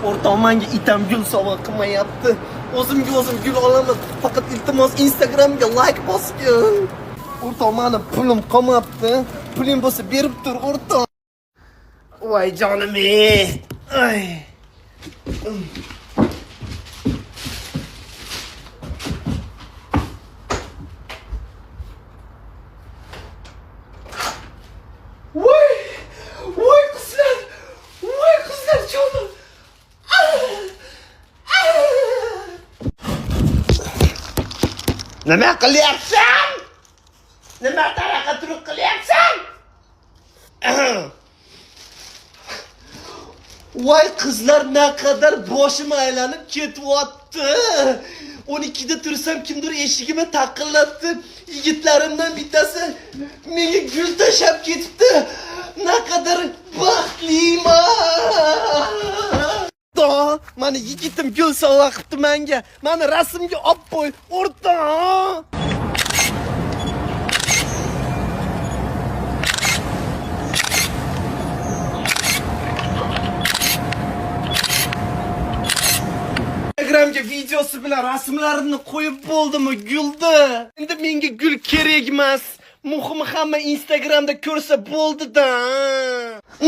O'rtoq, menga itam gul sovg'a qilmayapti. O'zimga o'zim gul olaman. Faqat iltimos Instagramga like bosgin. O'rtoq, meni pulim qolmabdi. Puling bo'lsa berib tur, o'rtoq. Voy jonim ey. Ay. Voy qizlar. Voy qizlar jonim. Nima qilyapsan? Nima taraqa turib qilyapsan? Voy qizlar, naqadar boshim aylanib ketyapti. 12 da tursam kimdir eshigimga taqillatdi. Yigitlarimdan bittasi menga gul tashab ketibdi. Naqadar baxtliman. Mani yigitim gul sovg'a qilibdi menga. Mani rasmga olib qo'y, o'rtoq. Instagramga videosi bilan rasmlarimni qo'yib bo'ldimi guldi. Endi menga gul kerak emas. Muhimi hamma Instagramda ko'rsa bo'ldi-da.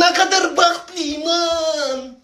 Naqadar baxtliman.